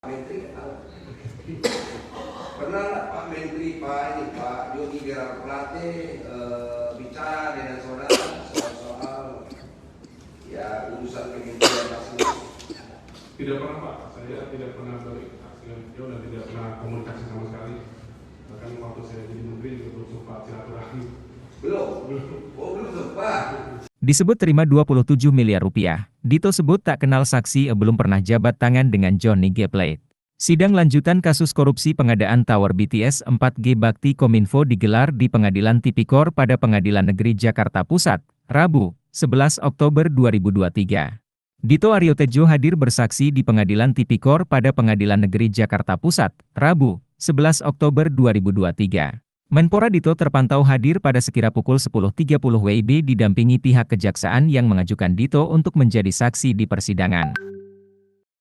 Menteri pernah nggak Pak Menteri Pak Johnny Gerard Plate bicara dengan saudara soal ya urusan kementerian masing-masing? Tidak pernah Pak, saya tidak pernah berinteraksi dengan beliau dan tidak pernah komunikasi sama sekali. Bahkan waktu saya jadi menteri juga belum sempat silaturahmi. Belum sempat. Disebut terima 27 miliar rupiah, Dito sebut tak kenal saksi belum pernah jabat tangan dengan Johnny G. Plate. Sidang lanjutan kasus korupsi pengadaan Tower BTS 4G Bakti Kominfo digelar di Pengadilan Tipikor pada Pengadilan Negeri Jakarta Pusat, Rabu, 11 Oktober 2023. Dito Aryo Tejo hadir bersaksi di Pengadilan Tipikor pada Pengadilan Negeri Jakarta Pusat, Rabu, 11 Oktober 2023. Menpora Dito terpantau hadir pada sekira pukul 10.30 WIB didampingi pihak kejaksaan yang mengajukan Dito untuk menjadi saksi di persidangan.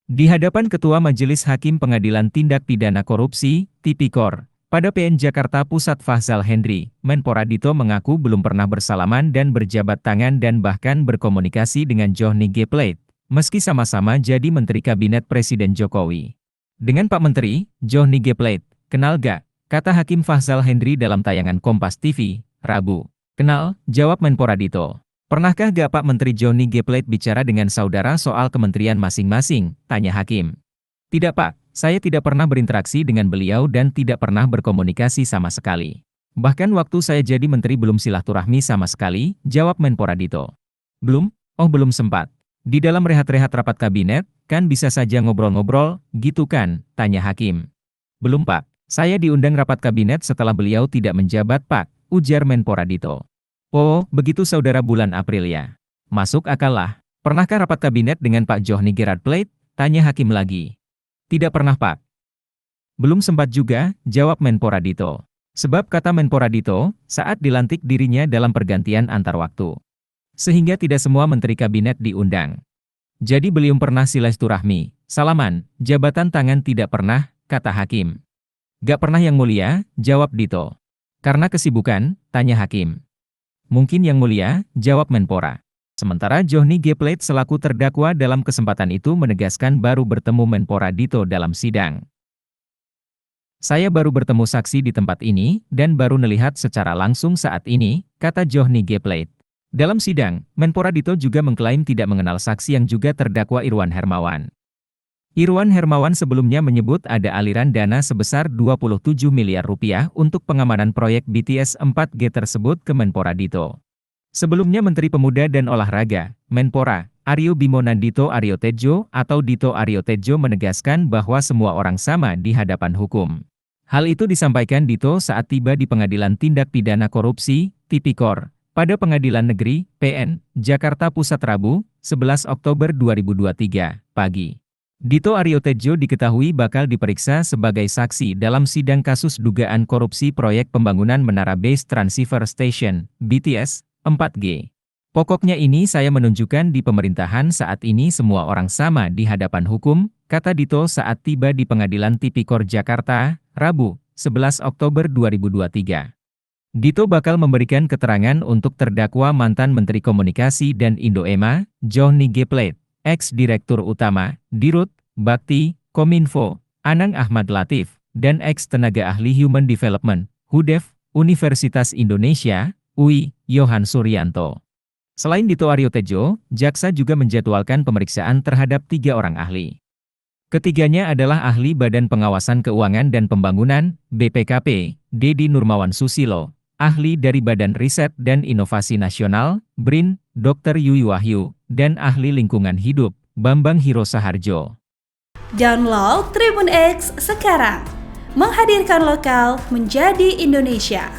Di hadapan Ketua Majelis Hakim Pengadilan Tindak Pidana Korupsi, Tipikor, pada PN Jakarta Pusat Fahzal Hendri, Menpora Dito mengaku belum pernah bersalaman dan berjabat tangan dan bahkan berkomunikasi dengan Johnny G. Plate, meski sama-sama jadi Menteri Kabinet Presiden Jokowi. Dengan Pak Menteri, Johnny G. Plate, kenal gak? Kata Hakim Fahzal Hendri dalam tayangan Kompas TV, Rabu. Kenal, jawab Menpora Dito. Pernahkah gak Pak Menteri Johnny G. Plate bicara dengan saudara soal kementerian masing-masing? Tanya Hakim. Tidak Pak, saya tidak pernah berinteraksi dengan beliau dan tidak pernah berkomunikasi sama sekali. Bahkan waktu saya jadi menteri belum silaturahmi sama sekali, jawab Menpora Dito. Belum? Oh belum sempat. Di dalam rehat-rehat rapat kabinet, kan bisa saja ngobrol-ngobrol, gitu kan? Tanya Hakim. Belum Pak. Saya diundang rapat kabinet setelah beliau tidak menjabat Pak, ujar Menpora Dito. Oh, begitu saudara bulan April ya. Masuk akal lah. Pernahkah rapat kabinet dengan Pak Johnny Gerard Plate? Tanya Hakim lagi. Tidak pernah Pak. Belum sempat juga, jawab Menpora Dito. Sebab kata Menpora Dito, saat dilantik dirinya dalam pergantian antar waktu. Sehingga tidak semua menteri kabinet diundang. Jadi belum pernah silaturahmi, salaman, jabatan tangan tidak pernah, kata Hakim. Gak pernah yang mulia, jawab Dito. Karena kesibukan, tanya Hakim. Mungkin yang mulia, jawab Menpora. Sementara Johnny G. Plate selaku terdakwa dalam kesempatan itu menegaskan baru bertemu Menpora Dito dalam sidang. Saya baru bertemu saksi di tempat ini, dan baru melihat secara langsung saat ini, kata Johnny G. Plate. Dalam sidang, Menpora Dito juga mengklaim tidak mengenal saksi yang juga terdakwa Irwan Hermawan. Irwan Hermawan sebelumnya menyebut ada aliran dana sebesar 27 miliar rupiah untuk pengamanan proyek BTS 4G tersebut ke Menpora Dito. Sebelumnya Menteri Pemuda dan Olahraga, Menpora, Aryo Bimo Dito Aryo Tejo atau Dito Aryo Tejo menegaskan bahwa semua orang sama di hadapan hukum. Hal itu disampaikan Dito saat tiba di Pengadilan Tindak Pidana Korupsi, Tipikor, pada Pengadilan Negeri, PN, Jakarta Pusat Rabu, 11 Oktober 2023, pagi. Dito Aryo Tejo diketahui bakal diperiksa sebagai saksi dalam sidang kasus dugaan korupsi proyek pembangunan Menara Base Transceiver Station, BTS, 4G. Pokoknya ini saya menunjukkan di pemerintahan saat ini semua orang sama di hadapan hukum, kata Dito saat tiba di Pengadilan Tipikor Jakarta, Rabu, 11 Oktober 2023. Dito bakal memberikan keterangan untuk terdakwa mantan Menteri Komunikasi dan Indoema, Johnny G. Plate. Ex-Direktur Utama, Dirut, Bakti, Kominfo, Anang Ahmad Latif, dan ex-Tenaga Ahli Human Development, HUDEF, Universitas Indonesia, UI, Yohan Suryanto. Selain Dito Aryo Tejo, jaksa juga menjadwalkan pemeriksaan terhadap 3 orang ahli. Ketiganya adalah ahli Badan Pengawasan Keuangan dan Pembangunan, BPKP, Dedi Nurmawan Susilo, ahli dari Badan Riset dan Inovasi Nasional, BRIN, Dr. Yuy Wahyu, dan ahli lingkungan hidup, Bambang Hiro Saharjo. Download Tribun X sekarang, menghadirkan lokal menjadi Indonesia.